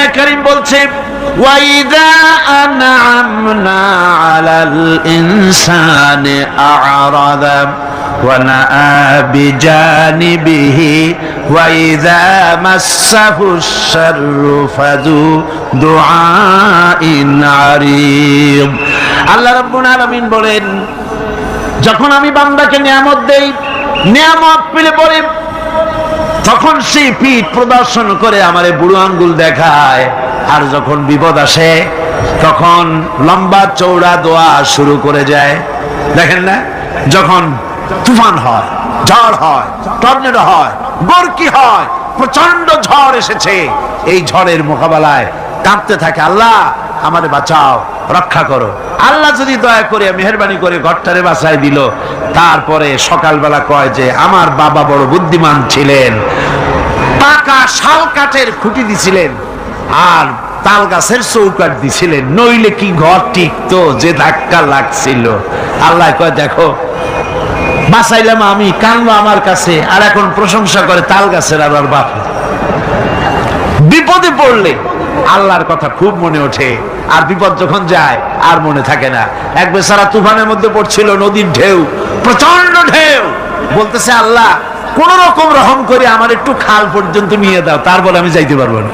কোরআনে কারীম বলছে ওয়াইদা আনআমনা আলাল ইনসানি আ'রাদা ওয়া নাআ বিজানিবিহি ওয়াইদা মাসসাহুশ শাররু ফাযু দুআইন আরিদ। আল্লাহ রাব্বুল আলামিন বলেন, যখন আমি বান্দাকে নিয়ামত দেই, নিয়ামত পেলে পরে তখন সে পিঠ প্রদর্শন করে আমারে বুড়ো আঙ্গুল দেখায়, আর যখন বিপদ আসে তখন লম্বা চৌড়া দোয়া শুরু করে যায়। দেখেন না, যখন তুফান হয়, ঝড় হয়, টর্নেডো হয়, বরকি হয়, প্রচন্ড ঝড় এসেছে, এই ঝড়ের মোকাবেলায় কাঁপতে থাকে, আল্লাহ আমারে বাঁচাও, রক্ষা করো। আল্লাহ যদি দয়া করে মেহেরবানি করে ঘরটারে বাঁচাই দিল, তারপরে সকালবেলা কয় যে আমার বাবা বড় বুদ্ধিমান ছিলেন, পাকা শাল কাঠের খুঁটি দিছিলেন আর তাল গাছের চৌকাঠ দিছিলেন, নইলে কি ঘর টিকতো, যে ধাক্কা লাগছিল। আল্লাহ কয় দেখো বাঁচাইলাম আমি, কানলো আমার কাছে, আর এখন প্রশংসা করে তাল গাছের আর ওর বাপ। বিপদে পড়লে আল্লাহর কথা খুব মনে ওঠে, আর বিপদ যখন যায় আর মনে থাকে না। এক বেচারা তুফানের মধ্যে পড়ছিল, নদীর ঢেউ, প্রচন্ড ঢেউ, বলতেছে আল্লাহ কোন রকম রহম করে আমার একটু খাল পর্যন্ত নিয়ে দাও, তারপর আমি যাইতে পারবো না।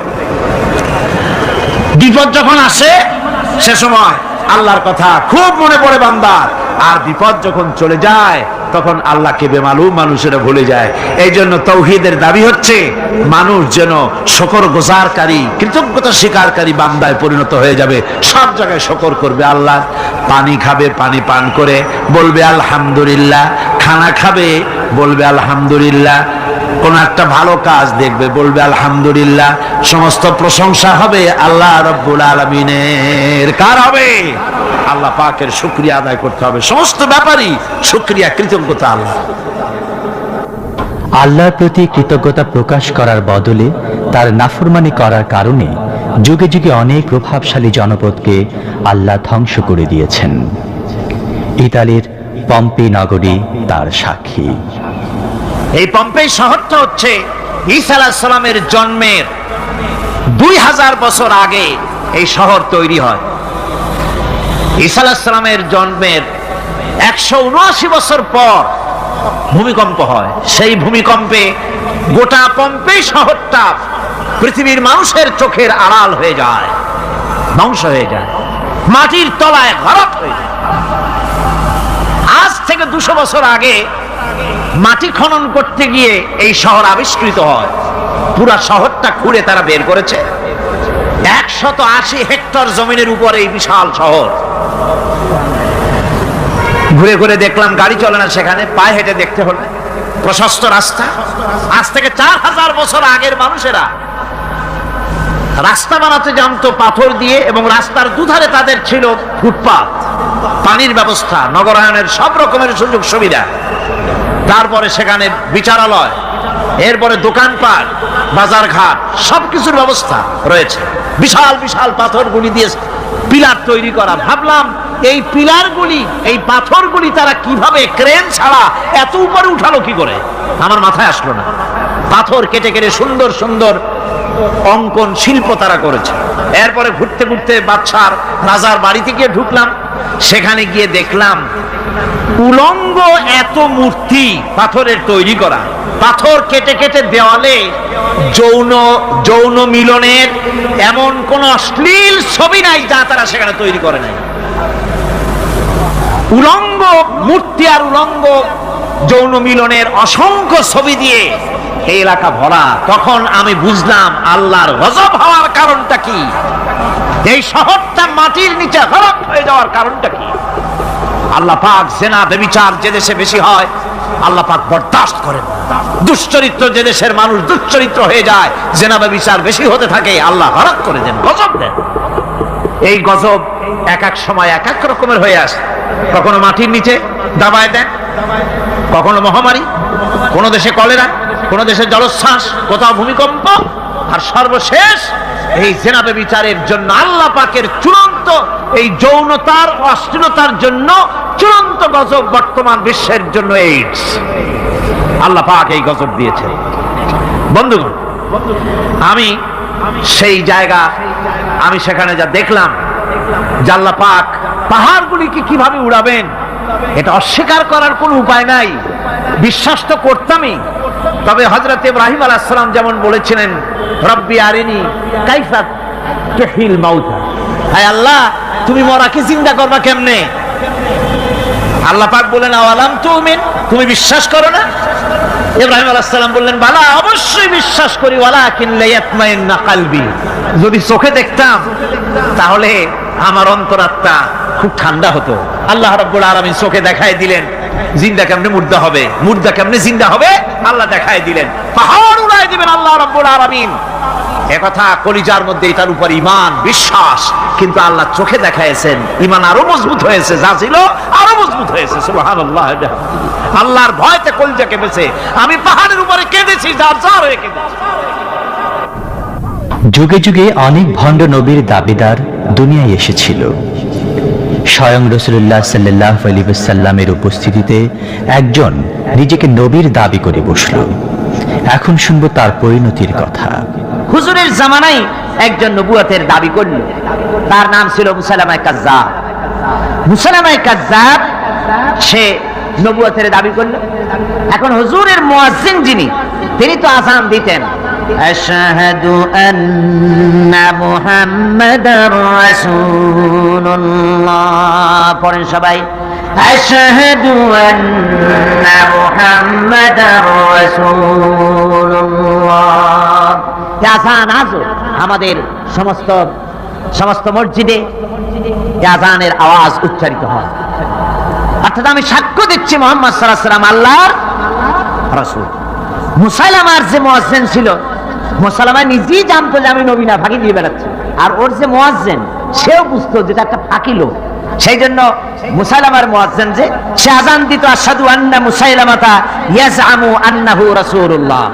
বিপদ যখন আসে সে সময় আল্লাহর কথা খুব মনে পড়ে বান্দার, আর বিপদ যখন চলে যায় তখন আল্লাহকে বেমালুম মানুষেরা ভুলে যায়। এই জন্য তাওহীদের দাবি হচ্ছে মানুষ যেন শুকরগুজারকারী, কৃতজ্ঞতা স্বীকারকারী বান্দায় পরিণত হয়ে যাবে, সব জায়গায় শুকর করবে। আল্লাহ পানি খাবে, পানি পান করে বলবে আলহামদুলিল্লাহ, খানা খাবে বলবে আলহামদুলিল্লাহ, কোন একটা ভালো কাজ দেখবে বলবে আলহামদুলিল্লাহ। সমস্ত প্রশংসা হবে আল্লাহ রাব্বুল আলামিনের। কার হবে? আল্লাহ পাকের শুকরিয়া আদায় করতে হবে, সমস্ত ব্যাপারই শুকরিয়া, কৃতজ্ঞতা আল্লাহ। আল্লাহর প্রতি কৃতজ্ঞতা প্রকাশ করার বদলে তার নাফরমানি করার কারণে যুগে যুগে অনেক প্রভাবশালী জনপদকে আল্লাহ ধ্বংস করে দিয়েছেন। ইতালির পম্পেই নগরী তার সাক্ষী। এই পম্পেই শহরটা হচ্ছে ঈসা আলাইহিস সালামের জন্মের 2000 বছর আগে এই শহর তৈরি হয়। ঈসা আলাইহিস সালামের জন্মের 179 বছর পর ভূমিকম্প হয়। সেই ভূমিকম্পে গোটা পম্পেই শহরটা পৃথিবীর মানুষের চোখের আড়াল হয়ে যায়, ধ্বংস হয়ে যায়, মাটির তলায় গরক হয়ে যায়। আজ থেকে 200 বছর আগে মাটি খনন করতে গিয়ে এই শহর আবিষ্কৃত হয়। পুরা শহরটা খুঁড়ে তারা বের করেছে। 180 হেক্টর জমিনের উপরে এই বিশাল শহর। ঘুরে ঘুরে দেখলাম, গাড়ি চলে না সেখানে, পায়ে হেঁটে দেখতে হলো। প্রশস্ত রাস্তা। আজ থেকে 4000 বছর আগের মানুষেরা রাস্তা বানাতে জানতো পাথর দিয়ে, এবং রাস্তার দুধারে তাদের ছিল ফুটপাত, পানির ব্যবস্থা, নগরায়নের সব রকমের সুযোগ সুবিধা। তারপরে সেখানে বিচারালয়, এরপরে দোকানপাট, বাজারঘাট, সবকিছুর ব্যবস্থা রয়েছে। বিশাল বিশাল পাথরগুলি দিয়ে পিলার তৈরি করা। ভাবলাম এই পিলারগুলি, এই পাথরগুলি তারা কিভাবে ক্রেন ছাড়া এত উপরে উঠালো কি করে, আমার মাথায় আসলো না। পাথর কেটে কেটে সুন্দর সুন্দর অঙ্কন শিল্প তারা করেছে। এরপরে ঘুরতে ঘুরতে বাদশার রাজার বাড়িতে গিয়ে ঢুকলাম। সেখানে গিয়ে দেখলাম উলঙ্গ এত মূর্তি পাথরের তৈরি করা। পাথর কেটে কেটে দেওয়ালে যৌন মিলনের এমন কোন অশ্লীল ছবি নাই যা তারা সেখানে তৈরি করে নাই। উলঙ্গ মূর্তি আর উলঙ্গ যৌন মিলনের অসংখ্য ছবি দিয়ে এই এলাকা ভরা। তখন আমি বুঝলাম আল্লাহর গজব হওয়ার কারণটা কি, এই শহরটা মাটির নিচে গরক হয়ে যাওয়ার কারণটা কি। আল্লাহ পাক জেনা ব্যভিচার যে দেশে বেশি হয় আল্লাহ পাক বরদাস্ত করেন। দুশ্চরিত্র যে দেশের মানুষ দুশ্চরিত্র হয়ে যায়, জেনা ব্যভিচার বেশি হতে থাকে, আল্লাহ গরক করে দেন, গজব দেন। এই গজব এক এক সময় এক এক রকমের হয়ে আসে। কখনো মাটির নিচে দাবায় দেন, কখনো মহামারী, কোন দেশে কলেরা, কোন দেশে জলোচ্ছ্বাস, কোথাও ভূমিকম্প, আর সর্বশেষ এই জেনা ব্যভিচারের জন্য আল্লাহ পাকের চূড়ান্ত এই যৌনতার অশ্লীলতার জন্য চূড়ান্ত গজব বর্তমান বিশ্বের জন্য এইডস। আল্লাহ পাক এই গজব দিয়েছেন। বন্ধুগণ, আমি সেই জায়গা আমি সেখানে যা দেখলাম, আল্লাহ পাক পাহাড়গুলিকে কিভাবে উড়াবেন এটা অস্বীকার করার কোনো উপায় নাই, বিশ্বাস তো করতামই। তবে হযরত ইব্রাহিম আলাইহিস সালাম যেমন বলেছিলেন, রব্বি আরিনি কাইফা তুহিল মাউতা, হায় আল্লাহ তুমি মরাকে জিন্দা করবা কেমনে? আল্লাহ পাক বলেন আওয়ালাম তুমিন, তুমি বিশ্বাস করো না? ইব্রাহিম আলাইহিস সালাম বললেন বালা, অবশ্যই বিশ্বাস করি, ওয়ালাকিন লিয়াতমাইন্না কলবি, যদি চোখে দেখতাম তাহলে আমার অন্তরাত্মা খুব ঠান্ডা হতো। আল্লাহ রাব্বুল আলামিন চোখে দেখায় দিলেন জিন্দা কেমনে মুর্দা হবে, মুর্দা কেমনে জিন্দা হবে, আল্লাহ দেখায় দিলেন। পাহাড় উড়ায় দিবেন আল্লাহ রাব্বুল আলামিন। একথা কলিজার মধ্যে এটার উপর ঈমান বিশ্বাস, কিন্তু আল্লাহ চোখে দেখাইছেন, ঈমান আরো মজবুত হয়েছে, যা ছিল আরো মজবুত হয়েছে। সুবহানাল্লাহ। আল্লাহর ভয়তে কলিজা কেঁপেছে। আমি পাহাড়ের উপরে কেঁদেছি, যার যার হয়ে কেঁদেছি। যুগে যুগে অনেক ভণ্ড নবীর দাবিদার দুনিয়ায় এসেছিল। স্বয়ং রাসূলুল্লাহ সাল্লাল্লাহু আলাইহি ওয়াসাল্লামের উপস্থিতিতে একজন নিজেকে নবীর দাবি করে বসল। এখন শুনবো তার পরিণতির কথা। হুজুরের জামানায় একজন নবুয়তের দাবি করল, তার নাম ছিল মুসাইলামা কাজ্জাব। মুসাইলামা কাজ্জাব সে নবুয়তের দাবি করল। এখন হুজুরের মুয়াজ্জিন যিনি, তিনি তো আযান দিতেন, আশহাদু আন্না মুহাম্মাদার রাসূলুল্লাহ, পড়েন সবাই, আশহাদু আন্না মুহাম্মাদার রাসূলুল্লাহ। আযান আজও আমাদের সমস্ত মসজিদে আযানের আওয়াজ উচ্চারিত হয়, অর্থাৎ আমি সাক্ষ্য দিচ্ছি মুহাম্মদ সাল্লাল্লাহু আলাইহি ওয়াসাল্লাম আল্লাহর রাসূল। মুসাইলামার যে মুয়াজ্জিন ছিল, মুসাইলামা নিজেই জানতো যে আমি নবী না, ফাঁকি দিয়ে বেড়াচ্ছি, আর ওর যে মুয়াজ্জিন সেও বুঝতো যেটা একটা ফাঁকি লোক। সেই জন্য মুসাইলামার মুয়াজ্জিন যে সে আযান দিত, আশহাদু আন্না মুসাইলামাতা ইয়াজআমু আন্নাহু রাসূলুল্লাহ,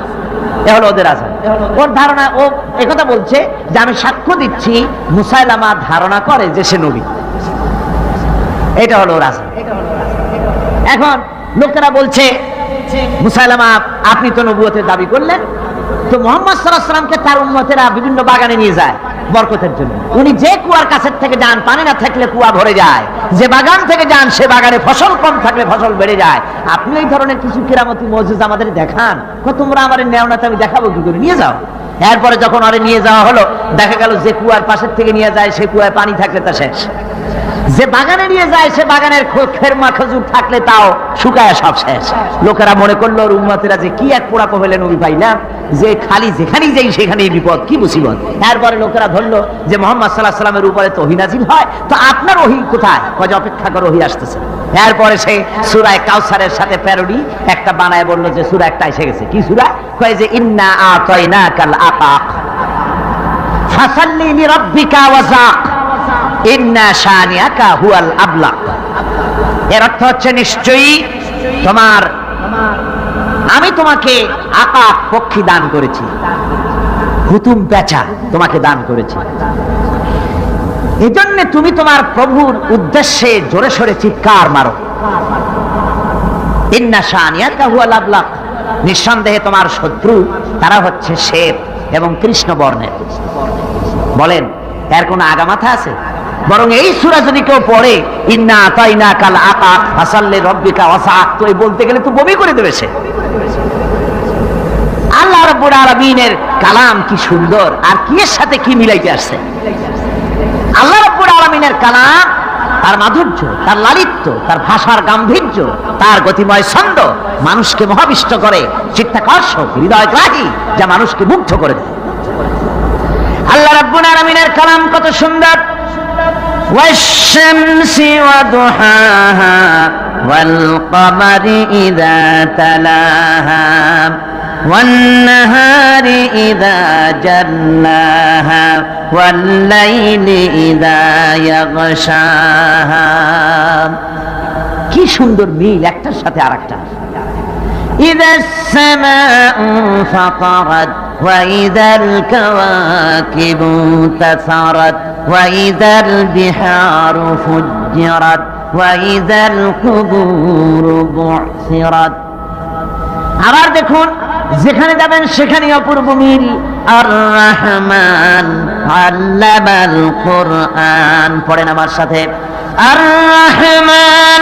এ হলো ওদের আযান। ওর ধারণা, ও একথা বলছে যে আমি সাক্ষ্য দিচ্ছি মুসাইলামা ধারণা করে যে সে নবী, এটা হলো ওর আযান। এখন লোকেরা বলছে মুসাইলামা আপনি তো নবুয়তের দাবি করলেন, তো মুহাম্মদ সাল্লাল্লাহু আলাইহি ওয়াসাল্লামকে তার উম্মতেরা বিভিন্ন বাগানে নিয়ে যায় বরকতের জন্য। উনি যে কুয়ার কাছের থেকে যান, পানি না থাকলে কুয়া ভরে যায়, যে বাগান থেকে যান সে বাগানে ফসল কম থাকলে ফসল বেড়ে যায়। আপনি এই ধরনের কিছু কিরামতি মুজিজা আমাদের দেখান, তোমরা আমাদের নেও না, আমি দেখাবো কি করে, নিয়ে যাও। এরপরে যখন আরে নিয়ে যাওয়া হলো, দেখা গেল যে কুয়ার পাশের থেকে নিয়ে যায় সে কুয়ায় পানি থাকলে তা শেষ, যে বাগানে নিয়ে যায় সে বাগানের খেরমা খেজুর থাকলে তাও শুকায় সব শেষ। লোকেরা মনে করলো ওর উম্মতেরা যে কি এক পোড়া কহলে নবী পাইলাম, যে খালি যেখানেই যাই সেখানেই বিপদ, কি মুসিবত। এরপরে লোকেরা ধরলো যে মুহাম্মদ সাল্লাল্লাহু আলাইহি ওয়াসাল্লামের উপরে তো ওহী নাযিল হয়, তো আপনার ওহী কোথায়? কয় অপেক্ষা করো, ওহী আসতেছে। এরপরে সে সূরা কাউসারের সাথে প্যারোডি একটা বানায় বললো যে সূরা একটা এসে গেছে। কি সূরা? কয় যে ইন্না আতাইনাকাল আতাক ফাসাল্লি লিরাব্বিকা ওয়াযাক ইন্না শানিয়াকা হুয়াল আবলাক। এর অর্থ হচ্ছে নিশ্চয়ই আমি তোমাকে আকাক পক্ষী দান করেছি, হুতুম পেঁচা তোমাকে দান করেছি, এজন্য তুমি তোমার প্রভুর উদ্দেশ্যে জোরে সোরে চিৎকার মারো। ইন্না শানিয়াকা হুয়াল আবলাক, নিঃসন্দেহে তোমার শত্রু তারা হচ্ছে শ্বেত এবং কৃষ্ণ বর্ণের। বলেন এর কোনো আগামাথা আছে? বরং এই সূরা যদি কেউ পড়ে, ইন্না আতাইনাকাল আতাক ফাসাল্লি রাব্বিকা ওয়াসআক, তো এই বলতে গেলে তো বমি করে দেবে সে। আল্লাহ রাব্বুল আলামিনের কালাম কি সুন্দর, আর কি এর সাথে কি মিলাইতে আসছে। আল্লাহ রাব্বুল আলামিনের কালাম, তার মাধুর্য, তার লালিত্য, তার ভাষার গাম্ভীর্য, তার গতিময় ছন্দ মানুষকে মোহাবিষ্ট করে, চিত্তাকর্ষক, হৃদয়গ্রাহী, যা মানুষকে মুগ্ধ করে দেয়। আল্লাহ রাব্বুল আলামিনের কালাম কত সুন্দর। والشمس وضحاها والقمر إذا تلاها والنهار إذا جلاها والليل إذا يغشاها। কি সুন্দর মিল একটার সাথে আরেকটা। إذا السماء انفطرت وإذا الكواكب انتثرت وإذا البحار فجرت وإذا القبور بعثرت। আবার দেখুন যেখানে যাবেন সেখানে অপূর্ব মিল। আর রহমান আল্লামাল কোরআন, পড়েন আমার সাথে, আর রহমান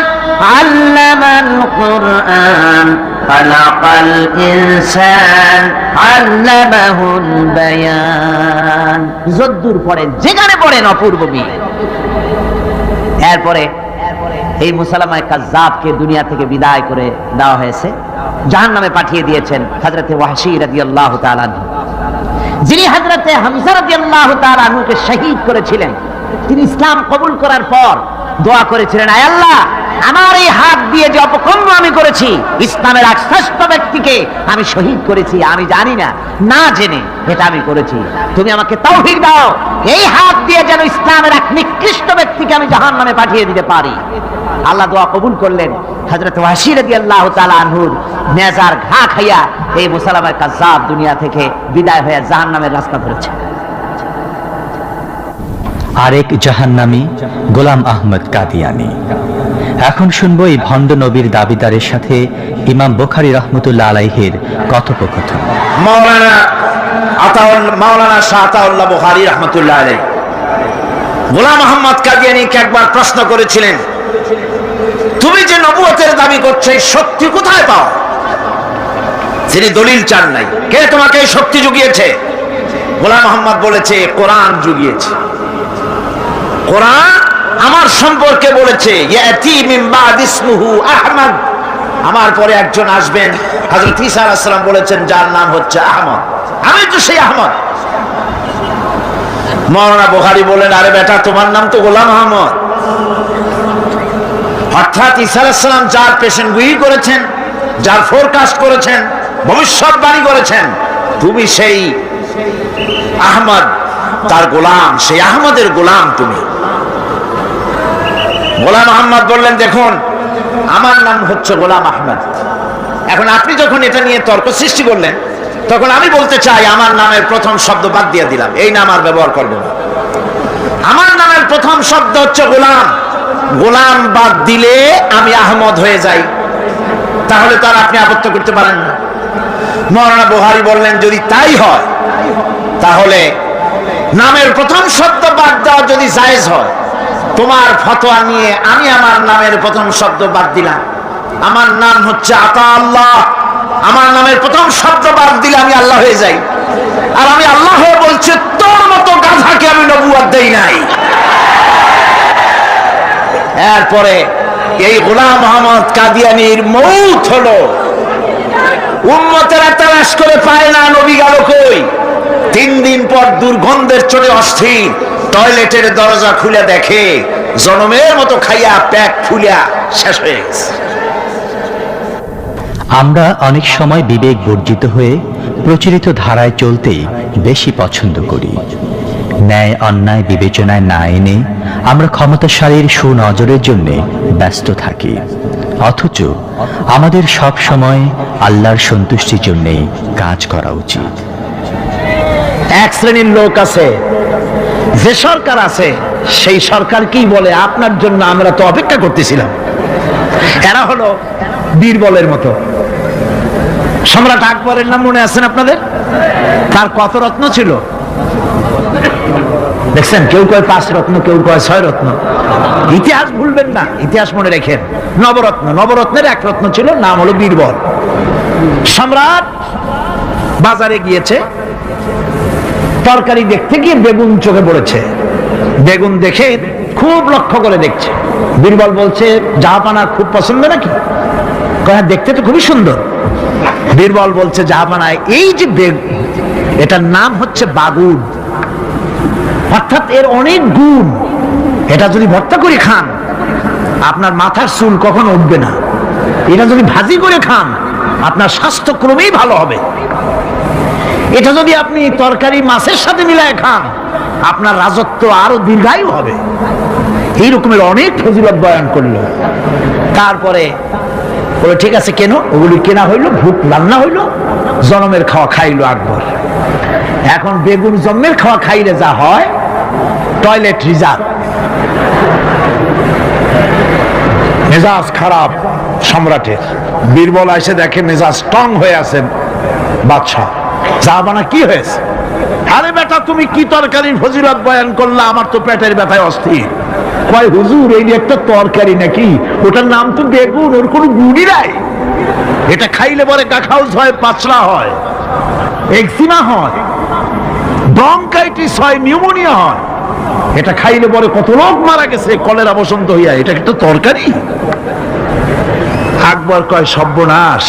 আল্লামাল কোরআন খালাকাল ইনসান আল্লামাহুল বায়ান। যদ্দূর পড়েন, যেখানে পড়েন অপূর্ব মিল। এরপরে এই মুসালামায়ে কাজ্জাবকে দুনিয়া থেকে বিদায় করে দেওয়া হয়েছে, জাহান্নামে পাঠিয়ে দিয়েছেন হযরতে ওয়াহশী রাদিয়াল্লাহু তাআলা আনহু, যিনি হযরতে হামজা রাদিয়াল্লাহু তাআলা আনহুকে শহীদ করেছিলেন। তিনি ইসলাম কবুল করার পর দোয়া করেছিলেন, আয় আল্লাহ, আমার এই হাত দিয়ে যে অপকর্ম আমি করেছি, ইসলামের এক শ্রেষ্ঠ ব্যক্তিকে আমি শহীদ করেছি, আমি জানি না, না জেনে এটা আমি করেছি, তুমি আমাকে তৌফিক দাও, এই হাত দিয়ে যেন ইসলামের এক নিকৃষ্ট ব্যক্তিকে আমি জাহান্নামে পাঠিয়ে দিতে পারি। আল্লাহ দোয়া কবুল করলেন। হযরত ওয়াহশী রাদিয়াল্লাহু তাআলা আনহুর নেজার ঘা খাইয়া এই মুসালামায়ে কাজ্জাব দুনিয়া থেকে বিদায় হয়ে জাহান্নামের রাস্তা ধরেছে। আরেক জাহান্নামী গোলাম আহমদ কাদিয়ানী। এখন শুনবো এই ভণ্ড নবীর দাবিদারের সাথে ইমাম বুখারী রাহমাতুল্লাহ আলাইহির কথোপকথন। মাওলানা শাহ আতাউল্লাহ বুখারী রাহমাতুল্লাহ আলাইহি গোলাম আহমদ কাদিয়ানীকে একবার প্রশ্ন করেছিলেন, তুমি যে নবুয়তের দাবি করছো, এই শক্তি কোথায় পাও? তিনি দলিল চান নাই। কে তোমাকে এই শক্তি জুগিয়েছে? গোলাম আহমদ বলেছে, কোরআন জুগিয়েছে। কোরআন আমার সম্পর্কে বলেছে, ইয়াতি মিন বাদ ইসমুহু আহমদ, আমার পরে একজন আসবেন, হযরত ঈসা আলাইহিস সালাম বলেছেন, যার নাম হচ্ছে আহমদ, আমি তো সেই আহমদ। মাওলানা বুখারী বলেন, আরে বেটা, তোমার নাম তো গোলাম আহমদ। অর্থাৎ ঈসা আলাইহিস সালাম যার পেশেন্টগুই করেছেন, যার ফোরকাস্ট করেছেন, ভবিষ্যৎবাণী করেছেন, তুমি সেই আহমদ, তার গোলাম, সেই আহমদের গোলাম তুমি। গোলাম আহমদ বললেন, দেখুন, আমার নাম হচ্ছে গোলাম আহমদ। এখন আপনি যখন এটা নিয়ে তর্ক সৃষ্টি করলেন, তখন আমি বলতে চাই, আমার নামের প্রথম শব্দ বাদ দিয়ে দিলাম, এই নাম আর ব্যবহার করব না। আমার নামের প্রথম শব্দ হচ্ছে গোলাম। গোলাম বাদ দিলে আমি আহমদ হয়ে যাই, তাহলে তো আর আপনি আপত্তি করতে পারেন না। মাওলানা বুখারী বললেন, যদি তাই হয়, তাহলে নামের প্রথম শব্দ বাদ দেওয়া যদি জায়েজ হয়, তোমার ফতোয়া নিয়ে আমি আমার নামের প্রথম শব্দ বাদ দিলাম। আমার নাম হচ্ছে আতা আল্লাহ, আমার নামের প্রথম শব্দ বাদ দিলে আমি আল্লাহ হয়ে যাই। আর আমি আল্লাহ হয়ে বলছি, তোর মতো গাধাকে আমি নবুয়ত দেই নাই। এরপরে এই গোলাম আহমদ কাদিয়ানীর মৌত হলো। উম্মতেরা তালাশ করে পায় না, নবী গেল কই। 3 দিন পর দুর্গন্ধের চোটে অস্থির টয়লেটের দরজা খুলে দেখে, জনমের মতো খাইয়া পেট ফুলিয়া শেষ হয়ে গেছে। আমরা অনেক সময় বিবেক বর্জিত হয়ে প্রচলিত ধারায় চলতেই বেশি পছন্দ করি। ন্যায় অন্যায় বিবেচনায় না এনে আমরা ক্ষমতাশালীর সুনজরের জন্য ব্যস্ত থাকি, অথচ আমাদের সব সময় আল্লাহর সন্তুষ্টির জন্য কাজ করা উচিত। এক শ্রেণীর লোক আছে, যে সরকার আছে সেই সরকার কি বলে, আপনার জন্য আমরা তো অপেক্ষা করতেছিলাম। এরা হলো বীরবলের মতো। সম্রাট আকবরের নাম মনে আছেন আপনাদের? তার কত রত্ন ছিল দেখছেন? কেউ কয় 5 রত্ন, কেউ কয় 6 রত্ন। ইতিহাস ভুলবেন না, ইতিহাস মনে রেখেন। নবরত্ন, নবরত্নের এক রত্ন ছিল, নাম হলো বীরবল। সম্রাট বাজারে গিয়েছে, তরকারি দেখতে গিয়ে বেগুন চোখে পড়েছে। বেগুন দেখে খুব লক্ষ্য করে দেখছে। বীরবল বলছে, জাহাপানা খুব পছন্দ নাকি? কয়, দেখতে তো খুবই সুন্দর। বীরবল বলছে, জাহাপানা, এই যে বেগুন, এটার নাম হচ্ছে বাগুন, অর্থাৎ এর অনেক গুণ। এটা যদি ভর্তা করে খান, আপনার মাথার চুল কখনো উঠবে না। এটা যদি ভাজি করে খান, আপনার স্বাস্থ্য ক্রমেই ভালো হবে। এটা যদি আপনি তরকারি মাছের সাথে মিলায় খান, আপনার রাজত্ব আরো দীর্ঘায়ু হবে। এই রকমের অনেক ফজিলত বয়ান করলো। তারপরে বলে, ঠিক আছে, কেন? ওগুলি কেনা হইলো, ভুক রান্না হইলো, জনমের খাওয়া খাইলো আকবর। এখন বেগুন জন্মের খাওয়া খাইলে যা হয়, টয়লেট রিজার্ভ। মেজাজ খারাপ সম্রাটের। বীরবল এসে দেখে মেজাজ স্ট্রং হয়ে আছেন, বাদশা জাহাপানা কি হয়েছে? আরে বেটা তুমি কি তরকারির ফজিলত বয়ান করলা, আমার তো পেটের ব্যথায় অস্থির। কয় হুজুর এই একটা তরকারি নাকি, ওটার নাম তো বেগুন, ওর কোনো গুণই নাই। এটা খাইলে পরে গাখাউজ হয়, পাচড়া হয়, এক্সিমা হয়, ব্রঙ্কাইটিস হয়, নিউমোনিয়া হয়। এটা খাইলে পরে কত লোক মারা গেছে কলেরা বসন্ত হইয়া। এটা একটা তরকারি? আকবর কয় সর্বনাশ,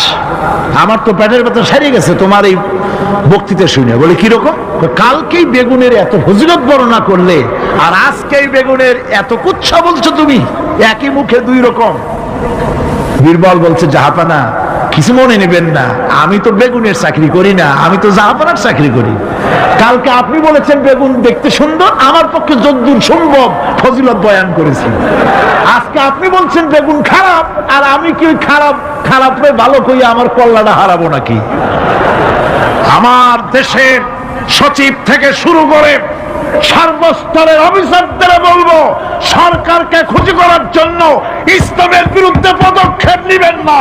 আমার তো পেটের ব্যথা সেরে গেছে তোমার এই বক্তৃতা শুনে। বলে কিরকম? কালকেই বেগুনের এত ফজিলত বর্ণনা করলে আর আজকেই বেগুনের এত কুচ্ছা বলছো তুমি, একই মুখে দুই রকম। বীরবল বলছে জাহাপানা কিছু মনে নেবেন না, আমি তো বেগুনের চাকরি করি না, আমি তো জাহাপানার চাকরি করি। কালকে আপনি বলেছেন বেগুন দেখতে সুন্দর, আমার পক্ষে যদ্দূর সম্ভব ফজিলত বয়ান করেছি। আজকে আপনি বলছেন বেগুন খারাপ, আর আমি কি খারাপ খারাপরে ভালো কইয়া আমার কল্যাণটা হারাবো নাকি? আমার দেশের সচিব থেকে শুরু করে সর্বস্তরের অফিসারদের বলবো, সরকারকে খুশি করার জন্য ইসলামের বিরুদ্ধে পদক্ষেপ নেবেন না,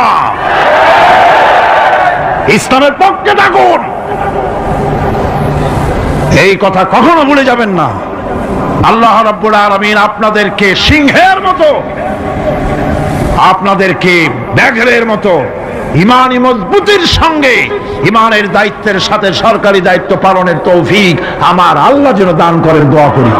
ইসলামের পক্ষে থাকুন। এই কথা কখনো ভুলে যাবেন না। আল্লাহ রাব্বুল আলামিন আপনাদেরকে সিংহের মতো, আপনাদেরকে ব্যাঘ্রের মতো ইমানি মজবুতির সঙ্গে ইমানের দায়িত্বের সাথে সরকারি দায়িত্ব পালনের তৌফিক আমার আল্লাহ যেন দান করেন, দোয়া করি।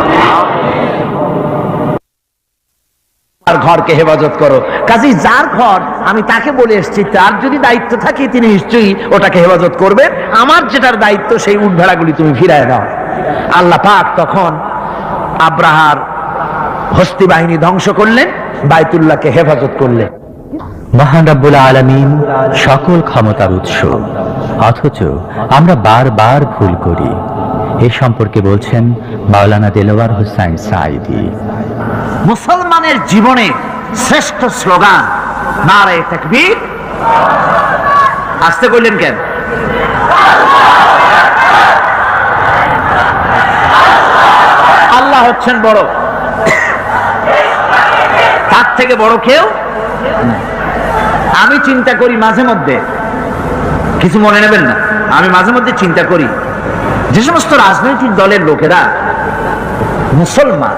আর ঘরকে হেফাজত করো। কাজী যার ঘর আমি তাকে বলে এসেছি, তার যদি দায়িত্ব থাকে তিনি নিশ্চয়ই ওটাকে হেফাজত করবেন। আমার যেটার দায়িত্ব সেই উট ভেড়াগুলি তুমি ফিরায় দাও। আল্লাহ পাক তখন আব্রাহার হস্তি বাহিনী ধ্বংস করলেন, বাইতুল্লাহকে হেফাজত করলেন। মহান রাব্বুল আলামিন সকল ক্ষমতার উৎস, অথচ আমরা বারবার ভুল করি। এ সম্পর্কে বলছেন মাওলানা দেলোয়ার হোসাইন সাঈদী। মুসলমানের জীবনে শ্রেষ্ঠ স্লোগান নারে তাকবীর। আসতে কইলেন কেন? আল্লাহ হচ্ছেন বড়, তার থেকে বড় কেউ। আমি চিন্তা করি মাঝে মধ্যে, কিছু মনে নেবেন না, আমি মাঝে মধ্যে চিন্তা করি যে সমস্ত রাজনৈতিক দলের লোকেরা মুসলমান,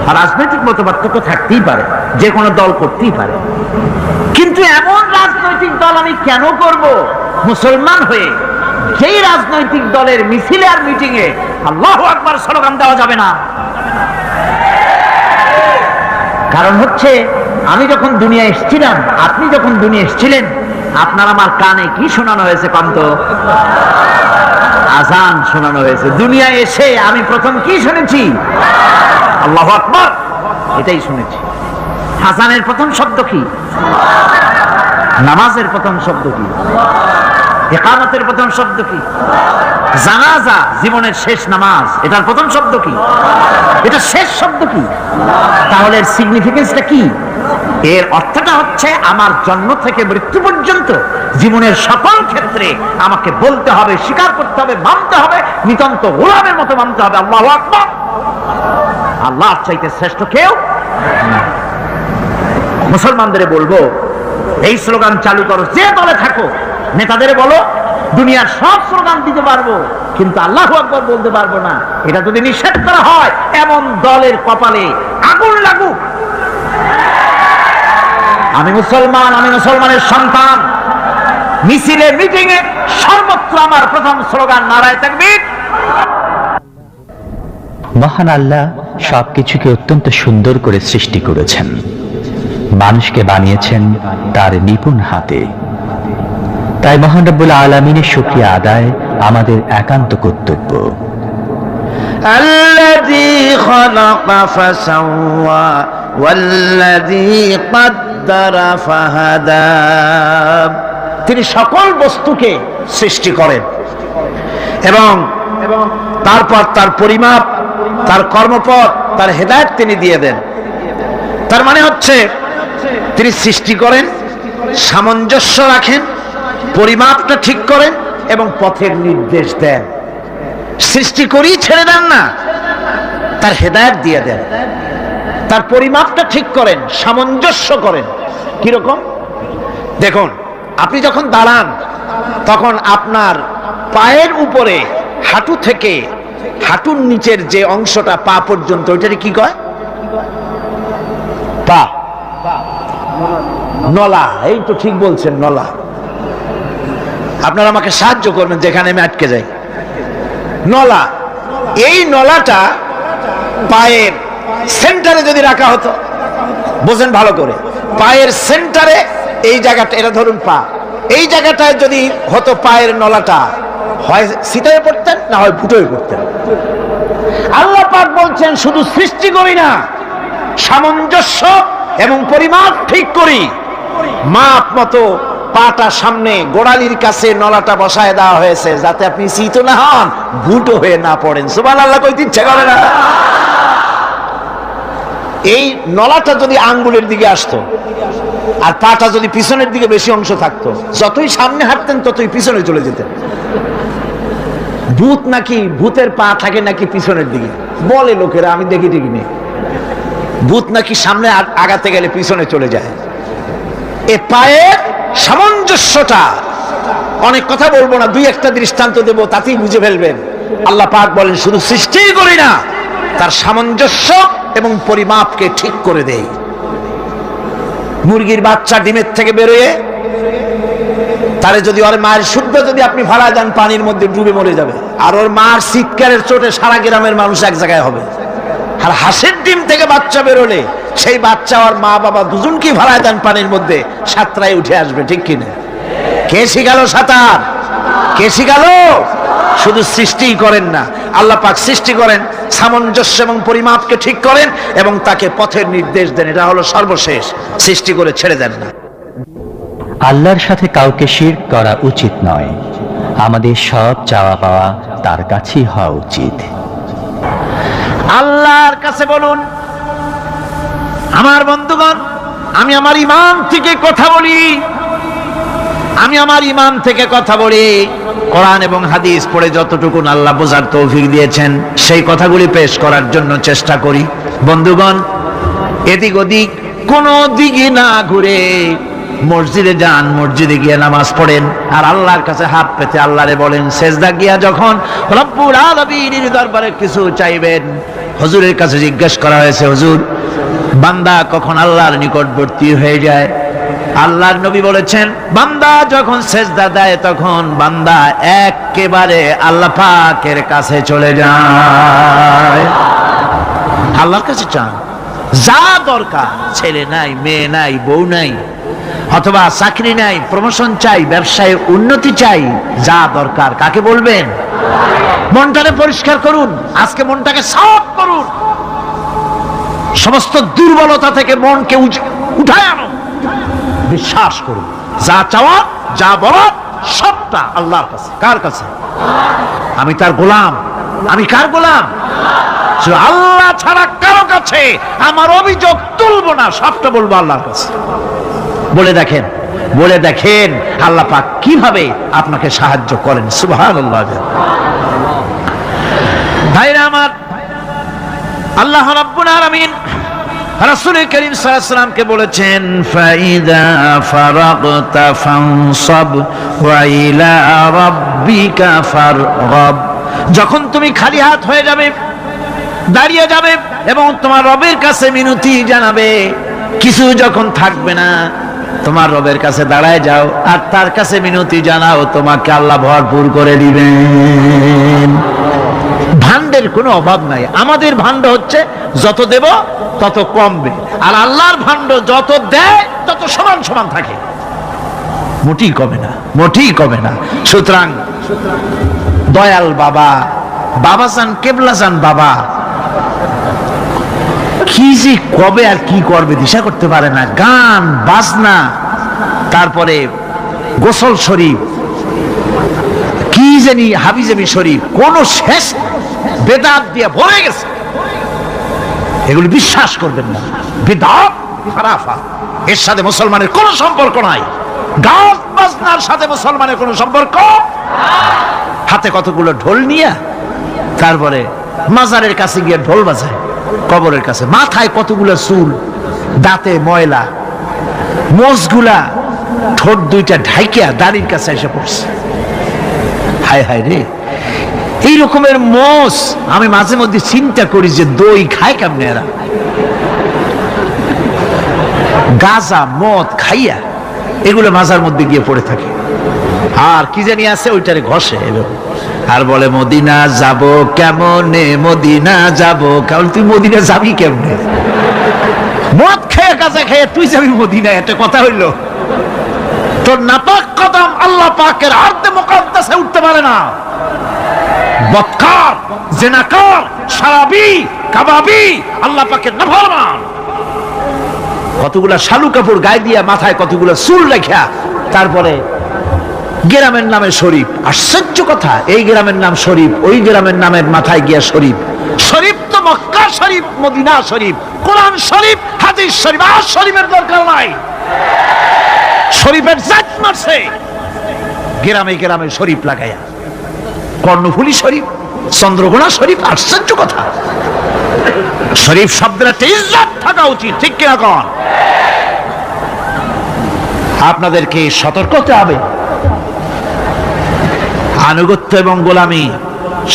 আর রাজনৈতিক মতপার্থক্য থাকতেই পারে, যে কোনো দল করতেই পারে, কিন্তু এমন রাজনৈতিক দল আমি কেন করব মুসলমান হয়ে যেই রাজনৈতিক দলের মিছিলে আর মিটিং এ আল্লাহু আকবার স্লোগান দেওয়া যাবে না? কারণ হচ্ছে আমি যখন দুনিয়া এসেছিলাম, আপনি যখন দুনিয়া এসেছিলেন, আপনার আমার কানে কি শোনানো হয়েছে? কন্ত আজান শোনানো হয়েছে। দুনিয়া এসে আমি প্রথম কি শুনেছি? আল্লাহু আকবার, এটাই শুনেছি। আজানের প্রথম শব্দ কি? নামাজের প্রথম শব্দ কি? ইকামতের প্রথম শব্দ কি? জানাজা, জীবনের শেষ নামাজ, এটার প্রথম শব্দ কি? এটা শেষ শব্দ কি? তাহলে এর সিগনিফিকেন্সটা কি? এর অর্থটা হচ্ছে আমার জন্ম থেকে মৃত্যু পর্যন্ত জীবনের সকল ক্ষেত্রে আমাকে বলতে হবে, স্বীকার করতে হবে, মানতে হবে, নিতান্ত গোলামের মতো মানতে হবে আল্লাহু আকবার। আল্লাহর চাইতে শ্রেষ্ঠ কেউ না। মুসলমানদের বলবো, এই স্লোগান চালু করো, যে দলে থাকো, নেতাদের বলো দুনিয়ার সব স্লোগান দিতে পারবো, কিন্তু আল্লাহু আকবার বলতে পারবো না। এটা যদি নিষেধ করা হয়, এমন দলের কপালে আগুন লাগুক। আমি মুসলমান, আমি মুসলমানের সন্তান, মিছিলে মিটিং এ সর্বত্র আমার প্রথম স্লোগান নারায়ে তাকবীর। মহান আল্লাহ সবকিছুকে অত্যন্ত সুন্দর করে সৃষ্টি করেছেন, মানুষকে বানিয়েছেন তার নিপুণ হাতে। তাই মহান রব্বুল আলামিনের শুকরিয়া আদায় আমাদের একান্ত কর্তব্য। الذي خلق فسوى والذي قدر فهدى। তিনি সকল বস্তুকে সৃষ্টি করেন এবং তারপর তার পরিমাপ, তার কর্মপথ, তার হেদায়েত তিনি দিয়ে দেন। তার মানে হচ্ছে তিনি সৃষ্টি করেন, সামঞ্জস্য রাখেন, পরিমাপটা ঠিক করেন এবং পথের নির্দেশ দেন। সৃষ্টি করেই ছেড়ে দেন না, তার হেদায়েত দিয়ে দেন, তার পরিমাপটা ঠিক করেন, সামঞ্জস্য করেন। কিরকম? দেখুন, আপনি যখন দাঁড়ান তখন আপনার পায়ের উপরে হাঁটু থেকে হাঁটুর নিচের যে অংশটা পা পর্যন্ত ওইটারে কি কয়? পা, নলা। এই তো ঠিক বলছেন, নলা। আপনারা আমাকে সাহায্য করবেন যেখানে আমি আটকে যাই। নলা, এই নলাটা পায়ের সেন্টারে যদি রাখা হতো, বোঝেন ভালো করে, পায়ের সেন্টারে এই জায়গাটা, এটা ধরুন পা, এই জায়গাটায় যদি হতো পায়ের নলাটা, হয় সিটায় পড়তেন না হয় ফুটোয় পড়তেন। আল্লাহ পাক বলছেন শুধু সৃষ্টি করি না, সামঞ্জস্য এবং পরিমাপ ঠিক করি। মাপ মতো পাটা সামনে গোড়ালির কাছে নলাটা বসায় দেওয়া হয়েছে, যাতে আপনি শীত না হন, ভুটো হয়ে না পড়েন। সুবহানাল্লাহ কইতে ইচ্ছা করে না? এই নলাটা যদি আঙ্গুলের দিকে আসতো আর পাটা যদি পিছনের দিকে বেশি অংশ থাকতো, যতই সামনে হাঁটতেন ততই পিছনে চলে যেতেন। ভূত নাকি, ভূতের পা থাকে নাকি পিছনের দিকে, বলে লোকেরা, আমি দেখি ঠিক নেই। ভূত নাকি সামনে আগাতে গেলে পিছনে চলে যায়। এ পায়ের সামঞ্জস্যটা, অনেক কথা বলবো না, দুই একটা দৃষ্টান্ত দেব, তাতেই বুঝে ফেলবেন। আল্লাহ পাক বলেন শুধু সৃষ্টিই করি না, তার সামঞ্জস্য এবং পরিমাপকে ঠিক করে দেই। মুরগির বাচ্চা ডিমের থেকে বেরোয়, তারে যদি ওর মায়ের শুদ্ধ যদি আপনি ফালা দেন, পানির মধ্যে ডুবে মরে যাবে। আর ওর মার চিৎকারের চোটে সারা গ্রামের মানুষ এক জায়গায় হবে। আর হাঁসের ডিম থেকে বাচ্চা বেরোলে সেই বাচ্চা আর মা বাবা দুজনকেই ফালা দেন পানির মধ্যে, সাঁতরায় উঠে আসবে, ঠিক কিনা? কে শিখাল সাঁতার? কে শিখাল? শুধু সৃষ্টিই করেন না, আল্লাহ পাক সৃষ্টি করেন, সামঞ্জস্য এবং পরিমাপকে ঠিক করেন এবং তাকে পথের নির্দেশ দেন। এটা হলো সর্বশেষ, সৃষ্টি করে ছেড়ে দেন না। আল্লাহর সাথে কাউকে শিরক করা উচিত নয়। আমাদের সব চাওয়া পাওয়া তার কাছেই হওয়া উচিত। আল্লাহর কাছে বলুন, আমার বন্ধুগণ, আমি আমার ইমান থেকে কথা বলি, আমি আমার ইমান থেকে কথা বলি। কোরআন এবং হাদিস পড়ে যতটুকু আল্লাহ বোঝার তৌফিক দিয়েছেন, সেই কথাগুলি পেশ করার জন্য চেষ্টা করি। বন্ধুগণ, এদিক ওদিক কোনো দিকে না ঘুরে মসজিদে যান, মসজিদে গিয়ে নামাজ পড়েন, আর আল্লাহর কাছে হাত পেতে আল্লাহরে বলেন। সেজদা গিয়া যখন রব্বুল আলামিনের দরবারে কিছু চাইবেন, হুজুরের কাছে জিজ্ঞেস করা হয়েছে, হুজুর, বান্দা কখন আল্লাহর নিকটবর্তী হয়ে যায়? আল্লাহর নবী বলেছেন, বান্দা যখন সেজদা দেয় তখন বান্দা একেবারে আল্লাহ পাকের কাছে চলে যায়। আল্লাহর কাছে চান, যা দরকার, ছেলে নাই, মেয়ে নাই, বউ নাই, অথবা চাকরি নাই, প্রমোশন চাই, ব্যবসায় উন্নতি চাই, যা দরকার কাকে বলবেন? মনটাকে পরিষ্কার করুন, আজকে মনটাকে সাফ করুন, সমস্ত দুর্বলতা থেকে মনকে উঠায় আনো, বিশ্বাস করুন, যা চাওয়া যা বলা সবটা আল্লাহর কাছে। কার কাছে? আমি তার গোলাম। আমি কার গোলাম? আল্লাহ ছাড়া কারো কাছে আমার অভিযোগ তুলবো না, সবটা বলবো আল্লাহর কাছে। বলে দেখেন, বলে দেখেন আল্লাহ পাক কিভাবে আপনাকে সাহায্য করেন। সুবহানাল্লাহ। ভাইরা আমার, আল্লাহ রাব্বুল আলামিন রাসূল করিম সাল্লাল্লাহু আলাইহি ওয়াসাল্লামকে বলেছেন, ফাইদা ফারাগতা ফানসাব ওয়া ইলা রাব্বিকা ফারগাব। যখন তুমি খালি হাত হয়ে যাবে, দাঁড়িয়ে যাবে এবং তোমার রবের কাছে মিনতি জানাবে, কিছু যখন থাকবে না, তোমার রবের কাছে দাঁড়ায় যাও আর তার কাছে মিনতি জানাও, তোমাকে আল্লাহ ভরপুর করে দিবেন। ভান্ডের কোনো অভাব নাই। আমাদের ভান্ড হচ্ছে যত দেব তত কমবে, আর আল্লাহর ভান্ড যত দেয় তত সমান সমান থাকে, মোটেই কমে না, মোটেই কমে না। সুতরাং দয়াল বাবা, বাবাজান, কেবলাজান বাবা কি যে কবে আর কি করবে দিশা করতে পারে না। গান বাজনা, তারপরে গোসল শরীফ, কি জানি হাবিজাবি শরীফ, কোন শেষ বেদাত দিয়ে ভরে গেছে। এগুলি বিশ্বাস করবেন না, বিদআত খারাফা, এর সাথে মুসলমানের কোনো সম্পর্ক নাই। গান বাজনার সাথে মুসলমানের কোনো সম্পর্ক। হাতে কতগুলো ঢোল নিয়ে তারপরে মাজারের কাছে গিয়ে ঢোল বাজায়, কবরের কাছে মাথায় কতগুলো চুল, দাঁতে ময়লা, মোষগুলা ঠোঁট দুইটা ঢাইকিয়া দাড়ির কাছে এসে পড়ছে। হায় হায় রে, এই রকমের মোষ আমি মাঝে মধ্যে চিন্তা করি যে দই খায় কেমনে এরা, গাঁজা মদ খাইয়া এগুলো মাজার মধ্যে গিয়ে পড়ে থাকে, আর কি জানি আছে ওইটারে ঘষে আর বলে মদিনা যাব কেমনে, মদিনা যাব কেমন। তুই মদিনা যাবি কেমনে? মদ খেয়ে গাঁজা খেয়ে তুই যাবি মদিনা, একটা কথা হইল? তোর নাপাক কদম আল্লাহ পাকের আরদে মুকাদ্দাসে উঠতে পারে না। বদকার, জিনাকার, শারাবি, কাবাবি, আল্লাহ পাকের নাফরমান, কতগুলা শালু কাপড় গায়ে দিয়া মাথায় কতগুলা চুল রেখা, তারপরে গ্রামের নামে শরীফ। আশ্চর্য কথা, এই গ্রামের নাম শরীফ, ওই গ্রামের নামের মাথায় গিয়া শরীফ। শরীফ তো মক্কা শরীফ, মদিনা শরীফ, কোরআন শরীফ, হাদিস শরীফ, আর শরীফের দরকার নাই। শরীফের জাত মারছে গ্রামে গ্রামে শরীফ লাগাইয়া, কর্ণফুলী শরীফ, চন্দ্রকোনা শরীফ। আশ্চর্য কথা, শরীফ শব্দের একটা ইজ্জত থাকা উচিত, ঠিক কিনা কন? আপনাদেরকে সতর্ক হতে হবে। আনুগত্য এবং গোলামি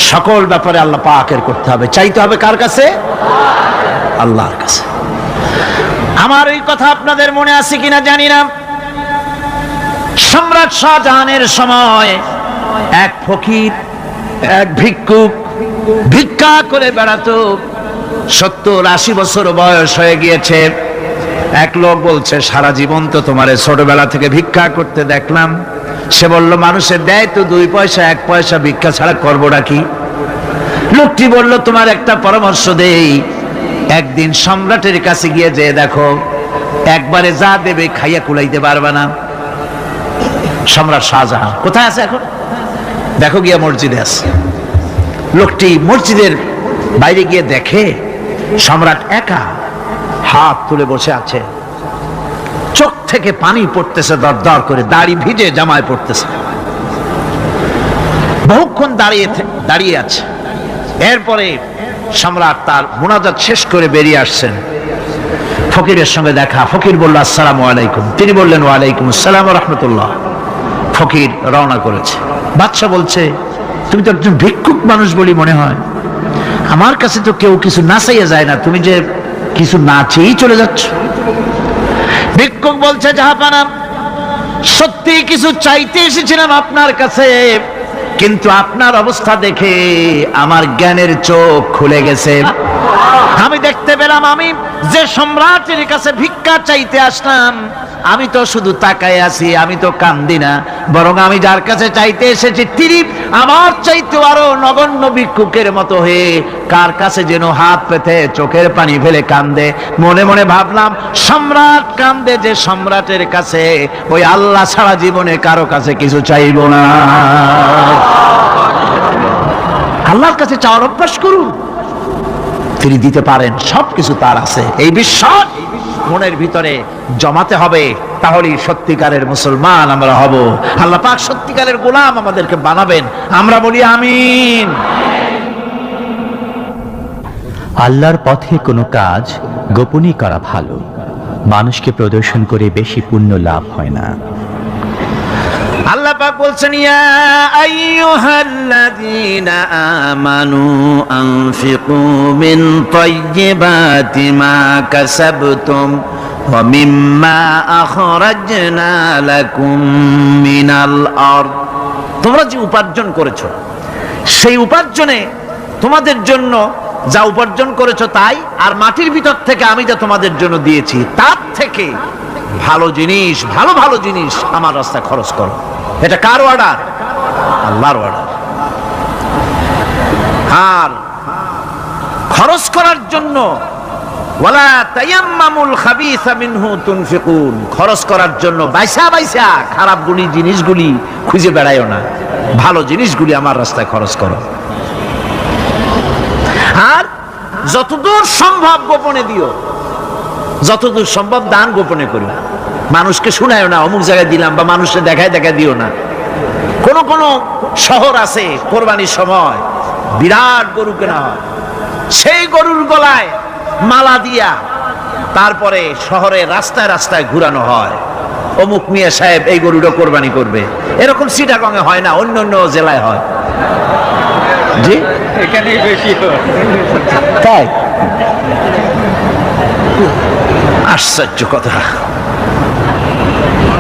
সকল ব্যাপারে আল্লাহ পাকের করতে হবে, চাইতে হবে কার কাছে? আল্লাহর কাছে। আমার এই কথা আপনাদের মনে আছে কিনা জানি না, সম্রাট শাহজাহানের সময় এক ফকির, এক ভিক্ষুক ভিক্ষা করে বেড়াতো। 70-80 বছর বয়স হয়ে গিয়েছে। এক লোক বলছে, সারা জীবন তো তোমারে ছোটবেলা থেকে ভিক্ষা করতে দেখলাম। সে বলল, মানুষের দেয় তো 2 পয়সা 1 পয়সা, ভিক্ষা ছাড়া করবোটা কি? লোকটি বলল, তোমার একটা পরামর্শ দেই, একদিন সম্রাটের কাছে গিয়ে যে দেখো, একবারে যা দেবে খাইয়া কুলাইতে পারবে না। সম্রাট শাহজাহান কোথায় আছে এখন? দেখো গিয়া মসজিদে আছে। লোকটি মসজিদের বাইরে গিয়ে দেখে সম্রাট একা হাত তুলে বসে আছে, চোখ থেকে পানি পড়তেছে দর দর করে, দাড়ি ভিজে জামায় পড়তেছে। বহুক্ষণ দাঁড়িয়ে আছে। এরপরে সম্রাট তার মুনাজাত শেষ করে বেরিয়ে আসছেন। ফকিরের সঙ্গে দেখা। ফকির বলল, আসসালামু আলাইকুম। তিনি বললেন, ওয়ালাইকুম আসসালাম ওয়া রাহমাতুল্লাহ। ফকির রওনা করেছে। বাদশা বলছে, তুমি তো একজন ভিক্ষুক মানুষ বলি মনে হয়, আমার কাছে তো কেউ কিছু না চাইয়া যায় না, তুমি যে কিছু না চেয়েই চলে যাচ্ছ। ভিক্ষুক বলছে, জাহাপানা, সত্যি কিছু চাইতে এসেছিলাম আপনার কাছে, কিন্তু আপনার অবস্থা দেখে আমার জ্ঞানের চোখ খুলে গেছে। আমি দেখতে পেলাম, আমি যে সম্রাটের কাছে ভিক্ষা চাইতে আসলাম, আমি তো শুধু তাকায় আছি, আমি তো কান্দি না, বরং আমি যার কাছে চাইতে এসেছি তিনি আমার চাইতে আরো নগণ্য ভিক্ষুকের মতো হয়ে কার কাছে যেন হাত পেতে চোখের পানি ফেলে কান্দে। মনে মনে ভাবলাম, সম্রাট কান্দে যে সম্রাটের কাছে, ওই আল্লাহ ছাড়া জীবনে কারো কাছে কিছু চাইব না। আল্লাহর কাছে চাওয়ার অভ্যাস করুন, তিনি দিতে পারেন, সবকিছু তার আছে। এই বিশ্বাস মনের ভিতরে জমাতে হবে, তাহলেই সত্যিকারের মুসলমান আমরা হব। আল্লাহ পাক সত্যিকারের গোলাম আমাদেরকে বানাবেন। আমরা বলি আমিন। আল্লাহর পথে কোনো কাজ গোপনই করা ভালো, মানুষকে প্রদর্শন করে বেশি পুণ্য লাভ হয় না। আল্লাহ পাক বলছেন, ইয়া আইয়ুহাল্লাযীনা আমানু আনফিকু মিন তাইয়্যিবাতি মা কাসাবতুম ওয়া মিম্মা আখরাজনা লাকুম মিনাল আরদ। তোমরা যে উপার্জন করেছো, সেই উপার্জনে তোমাদের জন্য যা উপার্জন করেছো তাই, আর মাটির ভিতর থেকে আমি যা তোমাদের জন্য দিয়েছি তার থেকে ভালো জিনিস, ভালো ভালো জিনিস আমার রাস্তায় খরচ করো। এটা কার অর্ডার? আল্লাহর অর্ডার। আর খরচ করার জন্য ওয়ালা তায়াম্মামুল খাবিসা মিনহু তুনফিকুন, খরচ করার জন্য বাইসা বাইসা খারাপ জিনিসগুলি খুঁজে বেড়াইও না, ভালো জিনিসগুলি আমার রাস্তায় খরচ করো। আর যতদূর সম্ভব গোপনে দিও, যতদূর সম্ভব দান গোপনে করো। মানুষকে শুনায়ও না অমুক জায়গায় দিলাম, বা মানুষকে দেখায় দিও না। কোন কোন শহর আছে কোরবানির সময় বিরাট গরু কেনা হয়, সেই গরুর গলায় মালা দিয়া তারপরে শহরে রাস্তায় রাস্তায় ঘুরানো হয়। অমুক মিয়া সাহেব এই গরুটা কোরবানি করবে, এরকম চিটাগংয়ে হয় না, অন্য অন্য জেলায় হয়। জি, এখানেই বেশি হয়। তাই? আশ্চর্য কথা।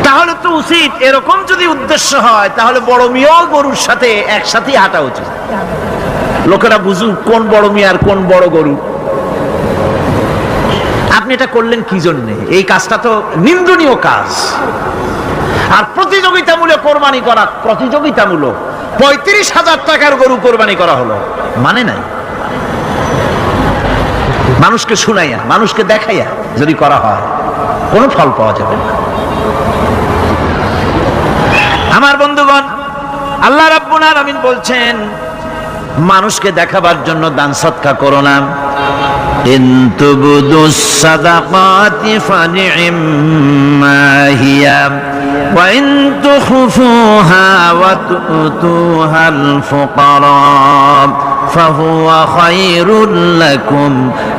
তাহলে তো উচিত, এরকম যদি উদ্দেশ্য হয় তাহলে বড় মিয়াও গরুর সাথে একসাথেই হাঁটা উচিত, লোকেরা বুঝুক কোন বড় মিয়া আর কোন বড় গরু। আপনি এটা করলেন কি জন্যে? এই কাজটা তো নিন্দনীয় কাজ। আর প্রতিযোগিতামূলক কোরবানি করা, প্রতিযোগিতামূলক 35,000 টাকার গরু কোরবানি করা হলো, মানে নাই। মানুষকে শুনাইয়া, মানুষকে দেখাইয়া যদি করা হয় কোনো ফল পাওয়া যাবে না। আমার বন্ধুগণ, আল্লাহ রাব্বুল আলামিন বলছেন মানুষকে দেখাবার জন্য দান সদকা করো না। ইন তুবদুস সাদাকাতি ফানি'ম্মা হিয়া ওয়া ইন তুখফুহা ওয়া তু'তুহাল ফুকারা ফাহুয়া খায়রুল লাকুম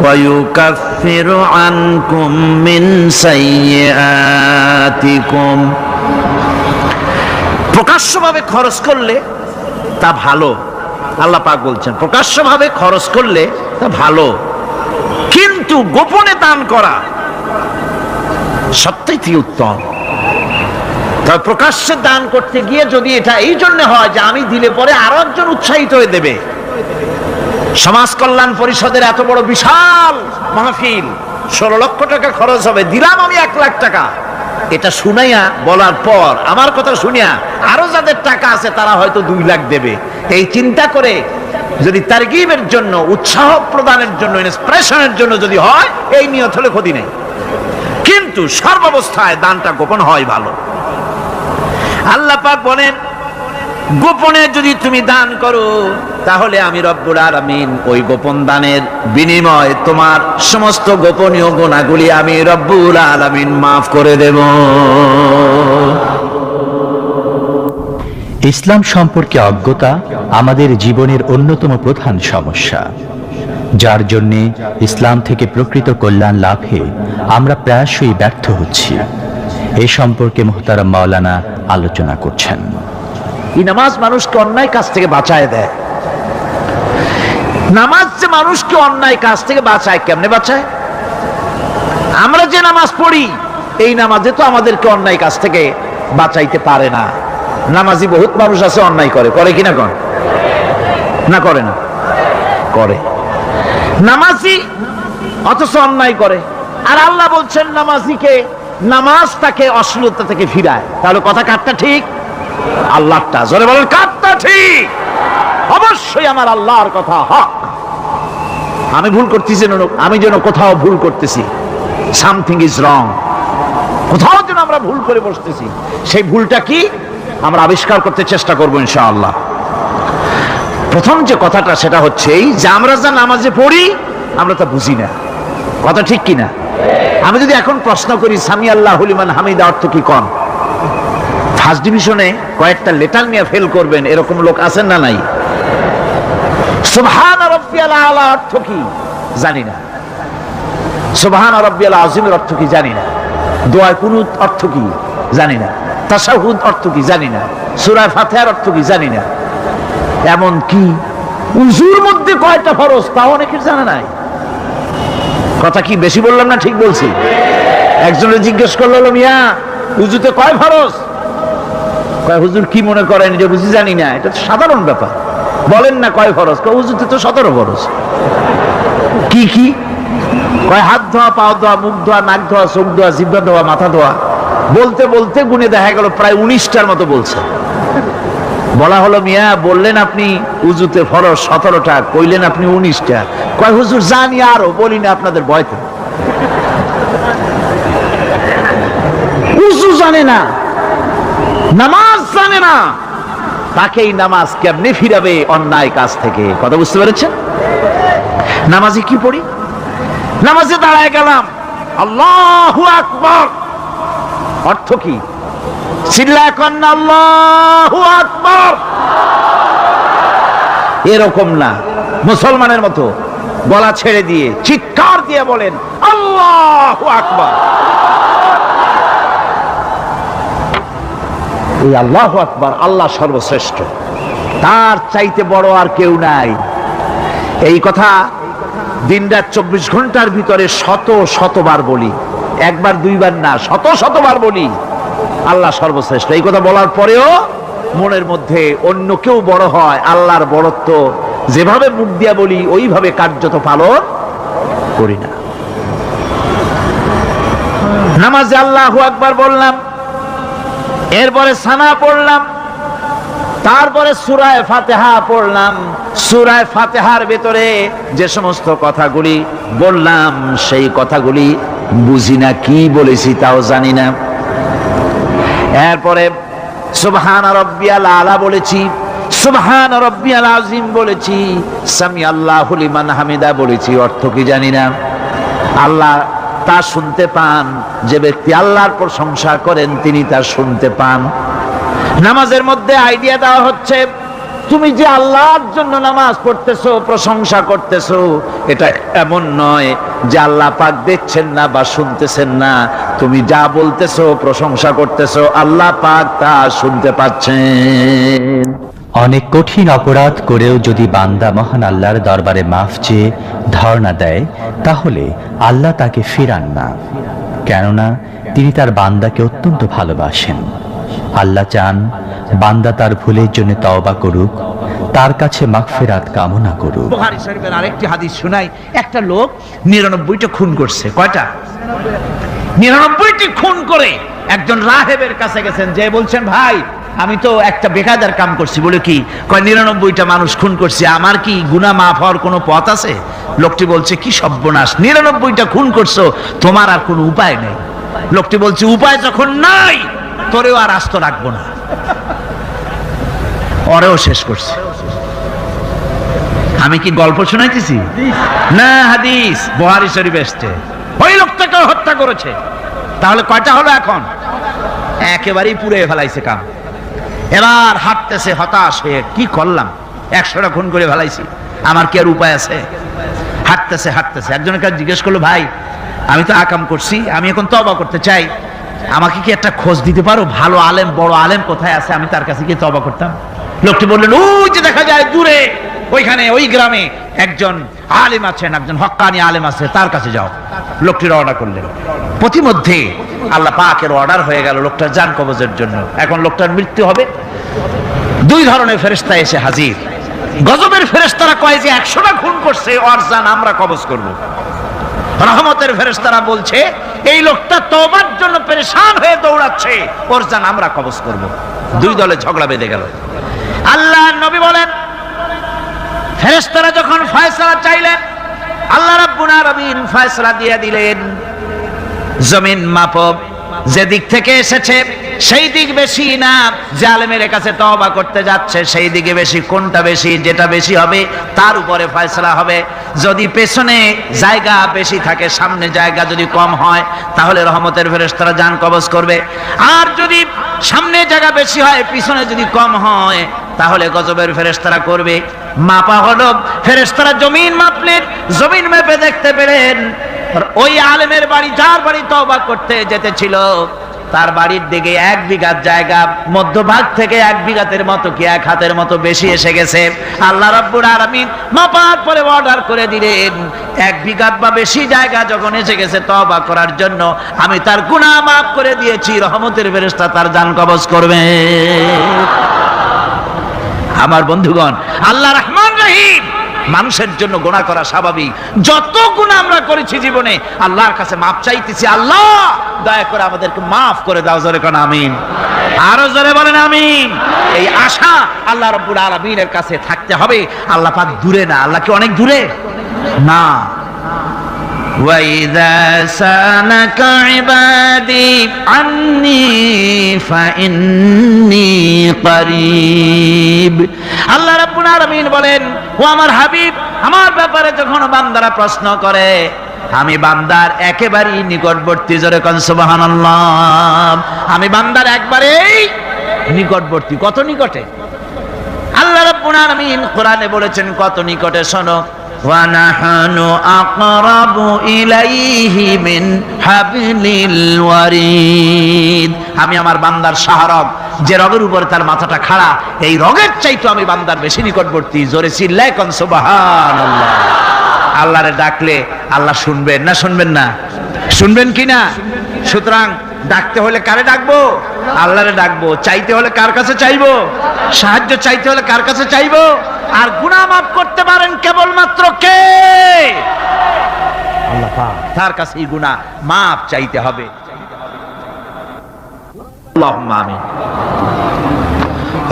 ওয়া ইউকাফিরু আনকুম মিন সাইয়্যাতিকুম। প্রকাশ্যভাবে খরচ করলে তা ভালো, আল্লাহ পাক বলছেন প্রকাশ্যভাবে খরচ করলে তা ভালো, কিন্তু গোপনে দান করা সবথেকে উত্তম। তবে প্রকাশ্যে দান করতে গিয়ে যদি এটা এই জন্য হয় যে আমি দিলে পরে আরো একজন উৎসাহিত হয়ে দেবে, সমাজ কল্যাণ পরিষদের এত বড় বিশাল মাহফিল, 16 লক্ষ টাকা খরচ হবে, দিলাম আমি 1 লাখ টাকা, এটা শুনাইয়া বলার পর আমার কথা শুনিয়া আরো যাদের টাকা আছে তারা হয়তো 2 লাখ দেবে, এই চিন্তা করে যদি তারগিবের জন্য, উৎসাহ প্রদানের জন্য, ইন্সপিরেশনের জন্য যদি হয়, এই নিয়ত হলে ক্ষতি নেই। কিন্তু সর্বাবস্থায় দানটা গোপন হয় ভালো। আল্লাহ পাক বলেন গোপনে যদি তুমি দান করো তাহলে আমি রব্বুল আলামিন ওই গোপন দানের বিনিময়ে তোমার সমস্ত গোপনীয় গুনাহগুলি আমি রব্বুল আলামিন মাফ করে দেব। ইসলাম সম্পর্কে অজ্ঞতা আমাদের জীবনের অন্যতম প্রধান সমস্যা, যার জন্য ইসলাম থেকে প্রকৃত কল্যাণ লাভে আমরা প্রায়শই ব্যর্থ হচ্ছি। এ সম্পর্কে মুহতারাম মাওলানা আলোচনা করছেন। এই নামাজ মানুষকে অন্যায় কাজ থেকে বাঁচায় দেয়। নামাজ যে মানুষকে অন্যায় কাজ থেকে বাঁচায়, কেমনে বাঁচায়? আমরা যে নামাজ পড়ি এই নামাজে তো আমাদেরকে অন্যায় কাজ থেকে বাঁচাইতে পারে না। নামাজি বহুত মানুষ আছে অন্যায় করে, করে কিনা কন? না করে না? করে। নামাজি অথচ অন্যায় করে। আর আল্লাহ বলছেন নামাজিকে, নামাজ তাকে অশ্লীলতা থেকে ফিরায়। তাহলে কথা কারটা ঠিক? আল্লাহটা। জোরে বলেন কারটা ঠিক? অবশ্যই আমার আল্লাহর কথা হক। আমি ভুল করতেছি, আমি যেন কোথাও ভুল করতেছি, সামথিং ইজ রং, কোথাও যেন আমরা ভুল করে বসতেছি, সেই ভুলটা কি আমরা আবিষ্কার করতে চেষ্টা করবো ইনশাআল্লাহ। প্রথম যে কথাটা সেটা হচ্ছে এই যে আমরা যা নামাজে পড়ি আমরা তা বুঝি না। কথা ঠিক কিনা? আমি যদি এখন প্রশ্ন করি সামি আল্লাহু লিমান হামিদা অর্থ কি কন, ফার্স্ট ডিভিশনে কয়েকটা লেটার নিয়ে ফেল করবেন এরকম লোক আছেন না নাই? সুবহান রাব্বিয়াল আলা অর্থ কি জানি না, সুবহান রাব্বিয়াল আযীমের অর্থ কি জানি না, দোয়া কুনুত অর্থ কি জানি না, তাশাহুদ অর্থ কি জানি না, সূরা ফাতিহার অর্থ কি জানি না, এমন কি উযুর মধ্যে কয়টা ফরজ তাও অনেকের জানা নাই। কথা কি বেশি বললাম না ঠিক বলছি? একজনে জিজ্ঞেস করলো মিয়া উযুতে কয় ফরজ? কয় হুজুর কি মনে করেন যে বুঝি জানি না? এটা তো সাধারণ ব্যাপার, বলেন না কয় ফরজ? কয় উযুতে তো 17 ফরজ। কি কি? কয় হাত ধোয়া, পা ধোয়া, মুখ ধোয়া, নাক ধোয়া, চোখ ধোয়া, জিহ্বা ধোয়া, মাথা ধোয়া। বলতে বলতে গুনে দেখা গেল প্রায় 19টার মতো বলছে। বলা হলো মিয়া বললেন আপনি উযুতে ফরজ 17টা, কইলেন আপনি 19টা। কয় হুজুর জানি আরো, বলি না আপনাদের ভয়তে। উযু জানে না, নামাজ জানে না, তাকে এই নামাজ কেমনে ফিরাবে অন্যায় কাজ থেকে? কথা বুঝতে পেরেছেন? নামাজে কি পড়ি? নামাজে দাঁড়ায় গেলাম, আল্লাহু আকবার অর্থ কি? চিল্লায় কন না আল্লাহু আকবার। এরকম না, মুসলমানের মতো গলা ছেড়ে দিয়ে চিৎকার দিয়ে বলেন আল্লাহু আকবার। এই আল্লাহু আকবার, আল্লাহ সর্বশ্রেষ্ঠ, তার চাইতে বড় আর কেউ নাই। এই কথা দিনরাত 24 ঘন্টার ভিতরে শত শতবার বলি, একবার দুইবার না, শত শতবার বলি আল্লাহ সর্বশ্রেষ্ঠ। এই কথা বলার পরেও মনের মধ্যে অন্য কেউ বড় হয়, আল্লাহর বড়ত্ব যেভাবে মুখ দিয়া বলি ওইভাবে কার্যত পালন করি না। নামাজে আল্লাহু আকবার বললাম, এরপরে সানা পড়লাম, তারপরে সূরা ফাতিহা পড়লাম। সূরা ফাতিহার ভেতরে যে সমস্ত কথাগুলি বললাম সেই কথাগুলি বুঝি না, কি বলেছি তাও জানি না। এরপরে সুবহান রাব্বিয়াল আলা বলেছি, সুবহান রাব্বিয়াল আযীম বলেছি, সামি আল্লাহু লিমান হামিদা বলেছি, অর্থ কি জানি না। আল্লাহ তা শুনতে পান, যে ব্যক্তি আল্লাহর প্রশংসা করেন তিনি তা শুনতে পান। নামাজের মধ্যে আইডিয়া দেওয়া হচ্ছে, তুমি যে আল্লাহর জন্য নামাজ পড়তেছো, প্রশংসা করতেছো, এটা এমন নয় যে আল্লাহ পাক দেখছেন না বা শুনতেছেন না। তুমি যা বলতেছো, প্রশংসা করতেছো, আল্লাহ পাক তা শুনতে পাচ্ছেন। অনেক কঠিন অপরাধ করেও যদি বান্দা মহান আল্লাহর দরবারে মাফ চেয়ে ধর্ণা দেয়, তাহলে আল্লাহ তাকে ফিরান না, কেননা তিনি তার বান্দাকে অত্যন্ত ভালোবাসেন। আল্লাহ চান বান্দা তার ভুলের জন্য তওবা করুক, তার কাছে মাগফিরাত কামনা করুক। বুখারী শরীফের আরেকটি হাদিস শোনাই। একটা লোক 99টা খুন করছে। কয়টা? 99টি খুন করে একজন রাহেবের কাছে গেছেন, যে বলছেন, ভাই আমি তো একটা বেকায়দার কাম করছি। বলে কি? কয় 99টা মানুষ খুন করছি, আমার কি গুনাহ মাফ হওয়ার কোনো পথ আছে? লোকটি বলছে, কি সর্বনাশ, 99টা খুন করছো, তোমার আর কোনো উপায় নেই। লোকটি বলছে, উপায় যখন নাই তোরেও আর আস্ত রাখবো না, ওরেও শেষ করছে। আমি কি গল্প শোনাইতেছি না, হাদিস বুখারী শরীফ এসেছে। ওই লোকটাকে হত্যা করেছে। তাহলে কয়টা হলো এখন? একেবারেই পুড়ে ফেলাইছে কাম। এবার হাঁটতেছে হতাশ হয়ে, কি করলাম, 100টা খুন করে ফেলাইছি, আমার কি আর উপায় আছে? হাঁটতেছে হাঁটতেছে একজনের কাছে জিজ্ঞেস করলো, ভাই আমি তো আকাম করছি, আমি এখন তওবা করতে চাই, আমাকে কি একটা খোঁজ দিতে পারো, ভালো আলেম, বড় আলেম কোথায় আছে, আমি তার কাছে গিয়ে তওবা করতাম। লোকটি বললেন, ওই যে দেখা যায় দূরে, ওইখানে ওই গ্রামে একজন আলেম আছেন, একজন হক্কানি আলেম আছে, তার কাছে যাও। লোকটি রওনা করলেন। প্রতিমধ্যে আল্লাহ পাকের অর্ডার হয়ে গেল লোকটার জান কবজের জন্য। এখন লোকটার মৃত্যু হবে। 2 ধরনের ফেরেশতা এসে হাজির। গজবের ফেরেশতারা কয় যে 100টা খুন করছে, ওর জান আমরা কবজ করব। রহমতের ফেরেশতারা বলছে, এই লোকটা তওবার জন্য পেরেশান হয়ে দৌড়াচ্ছে, ওর জান আমরা কবজ করব। 2 দলে ঝগড়া বেঁধে গেল। আল্লাহর নবী বলেন, ফেরেশতারা যখন ফয়সালা চাইলেন, আল্লাহ রাব্বুল আলামিন ফয়সালা দিয়ে দিলেন। জমিন মাপব, যে দিক থেকে এসেছে সেই দিক বেশি না, জালেমের কাছে তওবা করতে যাচ্ছে সেই দিকে বেশি। কোনটা বেশি? যেটা বেশি হবে তার উপরে ফয়সালা হবে। যদি পেছনে জায়গা বেশি থাকে, সামনে জায়গা যদি কম হয়, তাহলে রহমতের ফেরেশতারা জান কবজ করবে। আর যদি সামনে জায়গা বেশি হয়, পিছনে যদি কম হয়, তাহলে গজবের ফেরেশতারা করবে। মাপা হলো, ফেরেশতারা জমিন মাপলেন, জমিন মেপে দেখতে পেলেন ওই আলেমের বাড়ি, যার বাড়ি তওবা করতে যেতে ছিল, তার বাড়ির দিকে 1 বিঘা জায়গা, মধ্যভাগ থেকে 1 বিঘাতের মতো কি 1 হাতের মতো বেশি এসে গেছে। আল্লাহ রাব্বুল আলামিন মাপার পরে অর্ডার করে দিলেন, 1 বিঘা বা বেশি জায়গা যখন এসে গেছে তওবা করার জন্য, আমি তার গুনাহ মাফ করে দিয়েছি, রহমতের ফেরেশতা তার জান কবজ করবে। আমার বন্ধুগণ, আল্লাহ রহমান রহিম। মানুষের জন্য গুনাহ করা স্বাভাবিক। যত গুনাহ আমরা করেছি জীবনে, আল্লাহর কাছে মাফ চাইতেছি, আল্লাহ দয়া করে আমাদেরকে মাফ করে দাও। জোরে কোন আমিন, আরো জোরে বলেন আমিন। এই আশা আল্লাহ রাব্বুল আলামিনের কাছে থাকতে হবে। আল্লাহ পাক দূরে না, আল্লাহ কি অনেক দূরে না। وَإِذَا سَأَلَكَ عِبَادِي عَنِّي فَإِنِّي قَرِيبٌ। আল্লাহ রাব্বুল আলামিন বলেন, ও আমার হাবিব, আমার ব্যাপারে যখন বান্দারা প্রশ্ন করে, আমি বান্দার একেবারেই নিকটবর্তী। জোরে কোন সুবহানাল্লাহ। আমি বান্দার একবারেই নিকটবর্তী। কত নিকটে? আল্লাহ রাব্বুল আলামিন কোরআনে বলেছেন কত নিকটে, শোনো। وَنَحْنُ أَقْرَبُ إِلَيْهِ مِنْ حَبْلِ الْوَرِيدِ। আমি আমার বান্দার শাহরগ, যে রগের উপরে তার মাথাটা খাড়া, এই রগের চাইতো আমি বান্দার বেশি নিকটবর্তী। জোরে চিল্লায় কোন সুবহানাল্লাহ। আল্লাহরে ডাকলে আল্লাহ শুনবেন না শুনবেন না? শুনবেন কি না? সুতরাং ডাকতে হলে কারে ডাকবো? আল্লাহরে ডাকবো। চাইতে হলে কার কাছে চাইবো? সাহায্য চাইতে হলে কার কাছে চাইবো? আর গুনাহ মাফ করতে পারেন কেবলমাত্র কে? আল্লাহ পাক। তার কাছেই গুনাহ মাফ চাইতে হবে। আল্লাহুম্মা আমিন।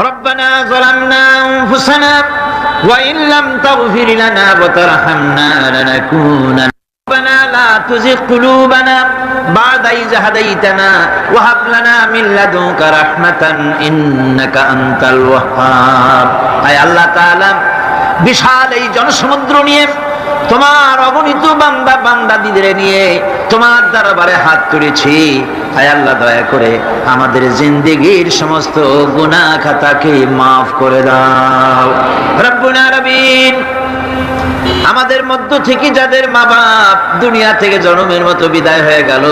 রব্বানা যালামনা আনফুসানা ওয়া ইন লাম তাগফির লানা ওয়া তারহামনা লানাকুনান্না ربنا لا تزغ قلوبنا بعد إذ هديتنا وهب لنا من لدنك رحمة إنك أنت الوهاب। আয় আল্লাহ তাআলা, বিশাল এই জনসমুদ্র নিয়ে তোমার অগণিত বান্দা বান্দাদের নিয়ে তোমার দরবারে হাত তুলেছি। আয় আল্লাহ, দয়া করে আমাদের জিন্দেগীর সমস্ত গুনাহ খাতাকে মাফ করে দাও। রব্বুল আলামিন, আমাদের মধ্য থেকে যাদের মা বাপ দুনিয়া থেকে জন্মের মতো বিদায় হয়ে গেল,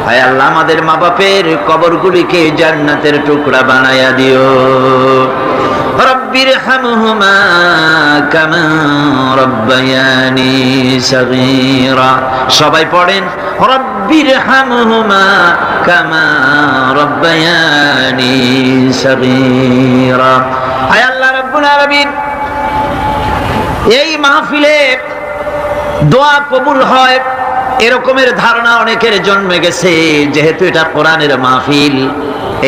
হায় আল্লাহ, আমাদের মা বাপের কবরগুলিকে জান্নাতের টুকরা বানায়া দিও। রব্বির হামহুমা কামা রব্বায়ানি সগীরা। সবাই পড়েন, রব্বির হামহুমা কামা রব্বায়ানি সগীরা। হায় আল্লাহ রাব্বুল আলামিন, এই মাহফিলে দোয়া কবুল হয় এরকমের ধারণা অনেকের জন্মে গেছে। যেহেতু এটা কোরআনের মাহফিল,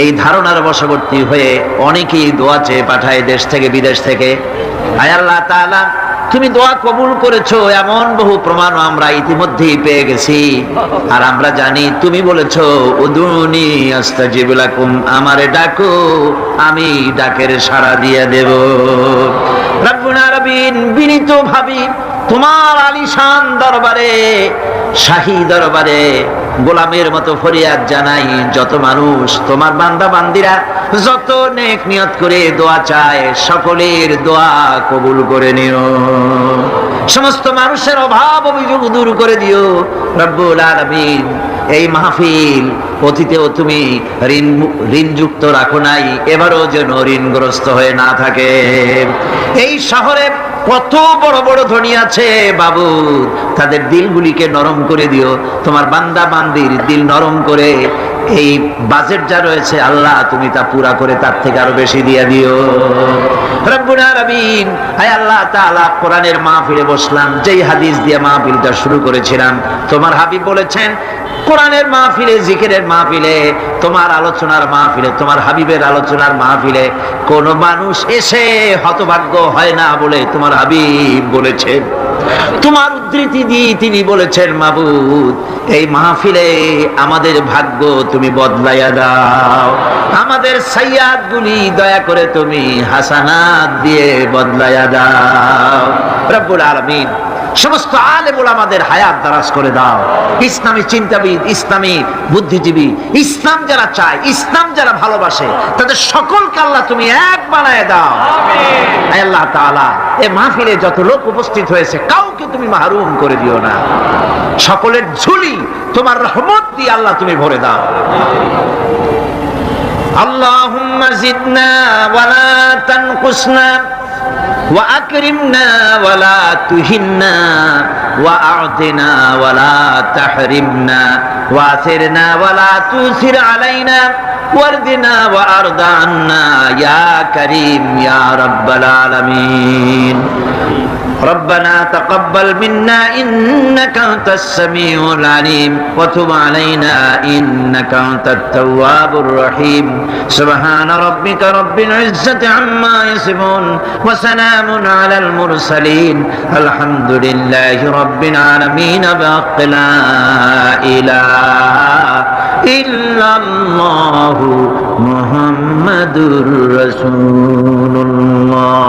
এই ধারণার বশবর্তী হয়ে অনেকেই দোয়া চেয়ে পাঠায় দেশ থেকে বিদেশ থেকে। আয় আল্লাহ তাআলা, তুমি দোয়া কবুল করেছো এমন বহু প্রমাণও আমরা ইতিমধ্যেই পেয়ে গেছি। আর আমরা জানি তুমি বলেছো, উদুনি আস্তাজিব লাকুম, আমারে ডাকো আমি ডাকের সাড়া দিয়ে দেব। রব্বুল আলামিন, বিনীত ভাবি তোমার আলিশান দরবারে, শাহী দরবারে গোলামের মতো ফরিয়াদ জানাই। যত মানুষ তোমার বান্দা বান্দিরা যত নেক নিয়ত করে দোয়া চায়, সকলের দোয়া কবুল করে নিও। সমস্ত মানুষের অভাব অভিযোগ দূর করে দিও রব্বুল আলামিন। এই মাহফিল অতীতেও তুমি ঋণযুক্ত রাখো নাই, এবারও যেন ঋণগ্রস্ত হয়ে না থাকে। এই শহরে কত বড় বড় ধনী আছে বাবু, তাদের দিলগুলিকে নরম করে দিও। তোমার বান্দা বান্দির দিল নরম করে এই বাজেট যা রয়েছে আল্লাহ, তুমি তা পুরা করে তার থেকে আরো বেশি দিয়ে দিও রব্বুল আলামিন। হায় আল্লাহ তাআলা, কোরআনের মাহফিলে বসলাম, যেই হাদিস দিয়ে মাহফিলটা শুরু করেছিলাম, তোমার হাবিব বলেছেন, কোরআনের মাহফিলে, জিকিরের মাহফিলে, তোমার আলোচনার মাহফিলে, তোমার হাবিবের আলোচনার মাহফিলে কোন মানুষ এসে হতভাগ্য হয় না বলে তোমার হাবিব বলেছেন। তোমার উদ্ধৃতি দিয়ে তিনি বলেছেন, মাবুদ, এই মাহফিলে আমাদের ভাগ্য তুমি বদলাইয়া দাও, আমাদের সাইয়্যাত গুলি দয়া করে তুমি হাসানাত দিয়ে বদলাইয়া দাও রব্বুল আলামিন। সমস্ত আলেম ওলামাদের হায়াত দারাজ করে দাও। ইসলামী চিন্তাবিদ, ইসলামী বুদ্ধিজীবী, ইসলাম যারা চায়, ইসলাম যারা ভালোবাসে, তাদের সকলকে আল্লাহ তুমি এক বানায় দাও। আয় আল্লাহ তাআলা, এই মাহফিলে যত লোক উপস্থিত হয়েছে কাউকে তুমি মাহরুম করে দিও না। সকলের ঝুলি তোমার রহমত দিয়ে আল্লাহ তুমি ভরে দাও। আল্লাহুম্মা জিদনা ওয়ালা তানকুসনা وأكرمنا ولا تهنا وأعطنا ولا تحرمنا وآثرنا ولا تؤثر علينا وارضنا وأرض عنا يا كريم يا رب العالمين. ربنا تقبل منا إنك أنت السميع العليم وتب علينا إنك أنت التواب الرحيم. سبحان ربك رب العزة عما يصفون وسلام على المرسلين الحمد لله رب العالمين بحق لا إله إلا الله محمد رسول الله.